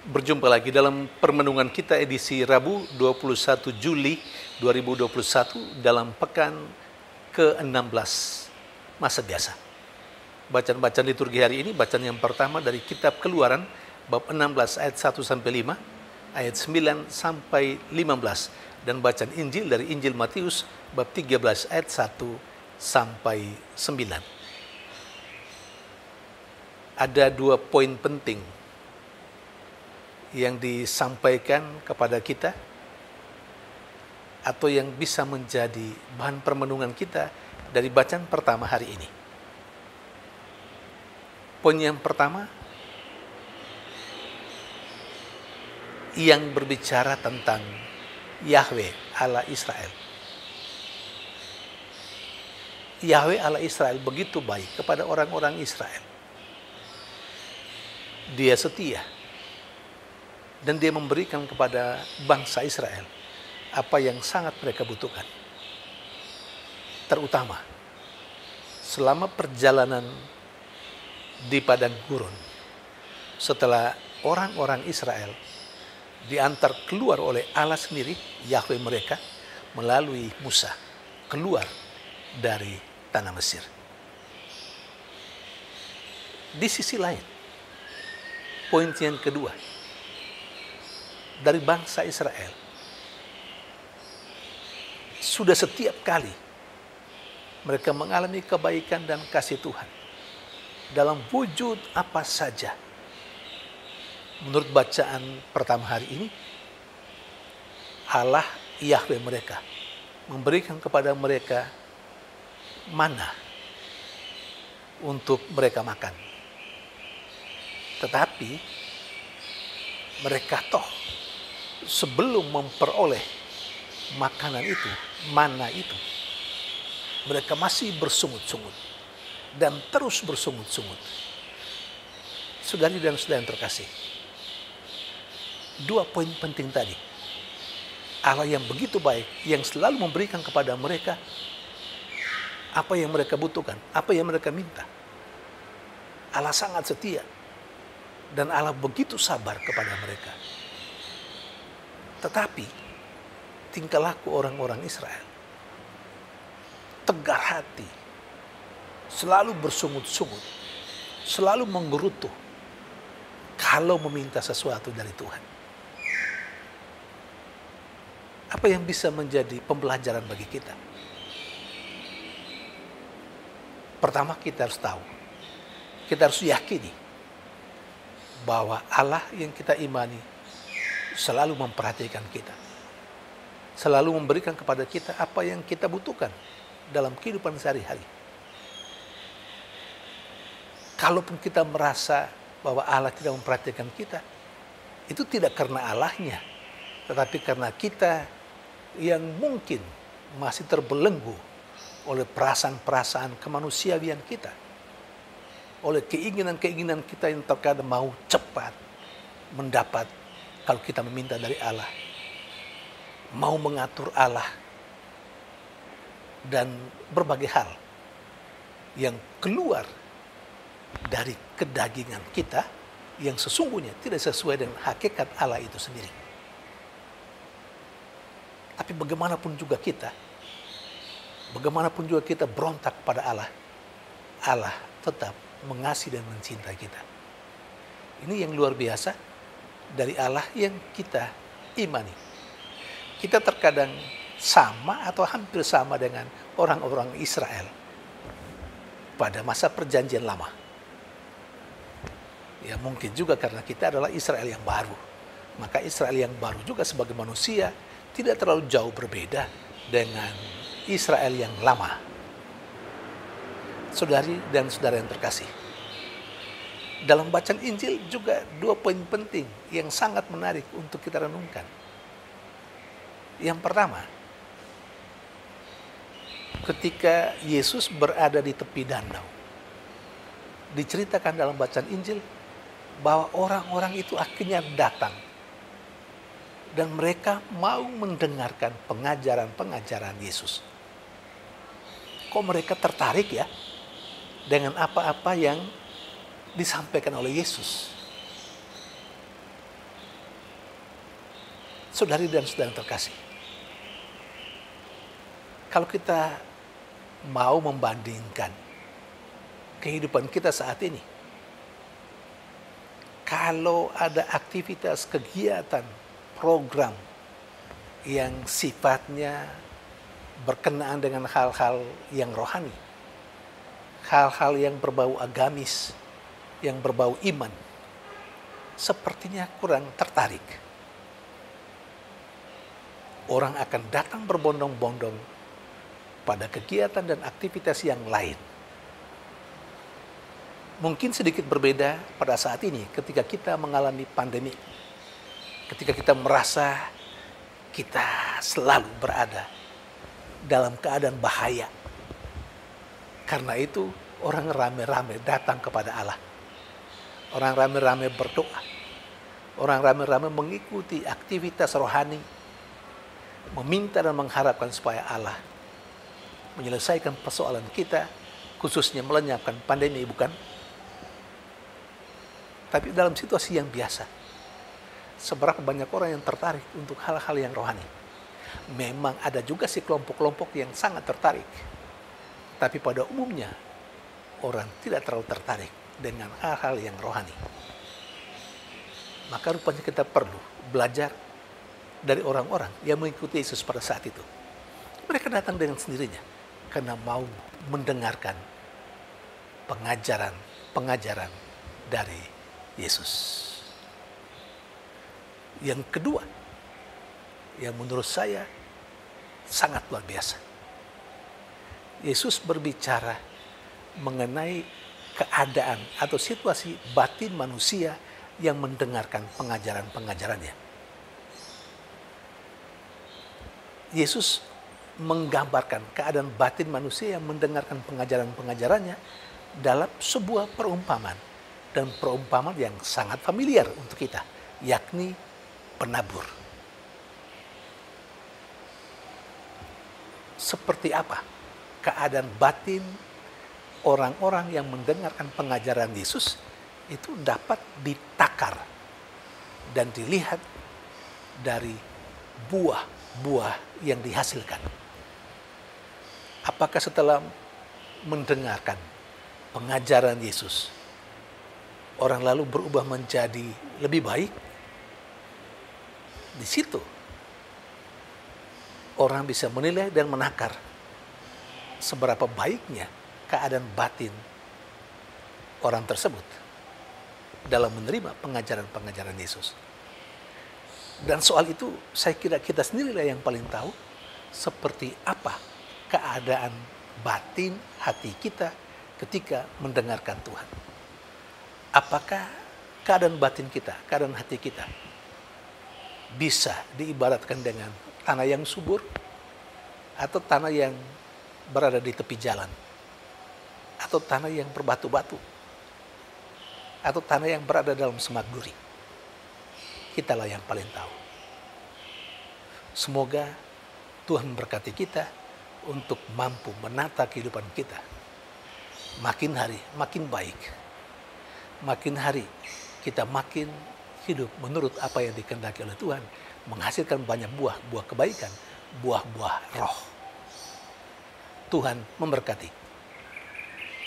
Berjumpa lagi dalam permenungan kita edisi Rabu 21 Juli 2021 dalam pekan ke-16 masa biasa. Bacaan-bacaan liturgi hari ini, bacaan yang pertama dari kitab Keluaran bab 16 ayat 1 sampai 5, ayat 9 sampai 15, dan bacaan Injil dari Injil Matius bab 13 ayat 1 sampai 9. Ada dua poin penting yang disampaikan kepada kita atau yang bisa menjadi bahan permenungan kita dari bacaan pertama hari ini. Poin yang pertama yang berbicara tentang Yahweh Allah Israel. Yahweh Allah Israel begitu baik kepada orang-orang Israel. Dia setia. Dan dia memberikan kepada bangsa Israel apa yang sangat mereka butuhkan. Terutama selama perjalanan di padang gurun, setelah orang-orang Israel diantar keluar oleh Allah sendiri, Yahweh mereka, melalui Musa, keluar dari tanah Mesir. Di sisi lain, poin yang kedua, dari bangsa Israel sudah setiap kali mereka mengalami kebaikan dan kasih Tuhan dalam wujud apa saja. Menurut bacaan pertama hari ini, Allah Yahweh mereka memberikan kepada mereka mana untuk mereka makan. Tetapi mereka toh sebelum memperoleh makanan itu, mana itu, mereka masih bersungut-sungut dan terus bersungut-sungut. Saudari dan saudara yang terkasih, dua poin penting tadi. Allah yang begitu baik, yang selalu memberikan kepada mereka apa yang mereka butuhkan, apa yang mereka minta. Allah sangat setia dan Allah begitu sabar kepada mereka. Tetapi tingkah laku orang-orang Israel tegar hati, selalu bersungut-sungut, selalu menggerutu kalau meminta sesuatu dari Tuhan. Apa yang bisa menjadi pembelajaran bagi kita? Pertama, kita harus tahu, kita harus yakini bahwa Allah yang kita imani selalu memperhatikan kita, selalu memberikan kepada kita apa yang kita butuhkan dalam kehidupan sehari-hari. Kalaupun kita merasa bahwa Allah tidak memperhatikan kita, itu tidak karena Allahnya, tetapi karena kita yang mungkin masih terbelenggu oleh perasaan-perasaan kemanusiaan kita, oleh keinginan-keinginan kita yang terkadang mau cepat mendapat. Kalau kita meminta dari Allah, mau mengatur Allah, dan berbagai hal yang keluar dari kedagingan kita yang sesungguhnya tidak sesuai dengan hakikat Allah itu sendiri. Tapi bagaimanapun juga kita berontak pada Allah, Allah tetap mengasihi dan mencintai kita. Ini yang luar biasa dari Allah yang kita imani. Kita terkadang sama atau hampir sama dengan orang-orang Israel pada masa perjanjian lama. Ya mungkin juga karena kita adalah Israel yang baru. Maka Israel yang baru juga sebagai manusia tidak terlalu jauh berbeda dengan Israel yang lama. Saudari dan saudara yang terkasih, dalam bacaan Injil juga dua poin penting yang sangat menarik untuk kita renungkan. Yang pertama, ketika Yesus berada di tepi danau, diceritakan dalam bacaan Injil bahwa orang-orang itu akhirnya datang dan mereka mau mendengarkan pengajaran-pengajaran Yesus. Kok mereka tertarik ya dengan apa-apa yang disampaikan oleh Yesus? Saudari dan saudara yang terkasih, kalau kita mau membandingkan kehidupan kita saat ini, kalau ada aktivitas, kegiatan, program yang sifatnya berkenaan dengan hal-hal yang rohani, hal-hal yang berbau agamis, yang berbau iman, sepertinya kurang tertarik. Orang akan datang berbondong-bondong pada kegiatan dan aktivitas yang lain. Mungkin sedikit berbeda pada saat ini ketika kita mengalami pandemi. Ketika kita merasa kita selalu berada dalam keadaan bahaya. Karena itu orang rame-rame datang kepada Allah. Orang rame-rame berdoa. Orang rame-rame mengikuti aktivitas rohani. Meminta dan mengharapkan supaya Allah menyelesaikan persoalan kita, khususnya melenyapkan pandemi, bukan? Tapi dalam situasi yang biasa, seberapa banyak orang yang tertarik untuk hal-hal yang rohani? Memang ada juga sih kelompok-kelompok yang sangat tertarik. Tapi pada umumnya, orang tidak terlalu tertarik dengan hal-hal yang rohani. Maka rupanya kita perlu belajar dari orang-orang yang mengikuti Yesus pada saat itu. Mereka datang dengan sendirinya karena mau mendengarkan pengajaran dari Yesus. Yang kedua, yang menurut saya sangat luar biasa. Yesus berbicara mengenai keadaan atau situasi batin manusia yang mendengarkan pengajaran-pengajarannya. Yesus menggambarkan keadaan batin manusia yang mendengarkan pengajaran-pengajarannya dalam sebuah perumpamaan. Dan perumpamaan yang sangat familiar untuk kita, yakni penabur. Seperti apa keadaan batin orang-orang yang mendengarkan pengajaran Yesus itu dapat ditakar dan dilihat dari buah-buah yang dihasilkan. Apakah setelah mendengarkan pengajaran Yesus, orang lalu berubah menjadi lebih baik? Di situ orang bisa menilai dan menakar seberapa baiknya keadaan batin orang tersebut dalam menerima pengajaran-pengajaran Yesus. Dan soal itu saya kira kita sendirilah yang paling tahu seperti apa keadaan batin hati kita ketika mendengarkan Tuhan. Apakah keadaan batin kita, keadaan hati kita bisa diibaratkan dengan tanah yang subur atau tanah yang berada di tepi jalan atau tanah yang berbatu-batu atau tanah yang berada dalam semak duri? Kitalah yang paling tahu. Semoga Tuhan memberkati kita untuk mampu menata kehidupan kita. Makin hari makin baik. Makin hari kita makin hidup menurut apa yang dikehendaki oleh Tuhan. Menghasilkan banyak buah kebaikan, buah-buah roh. Tuhan memberkati.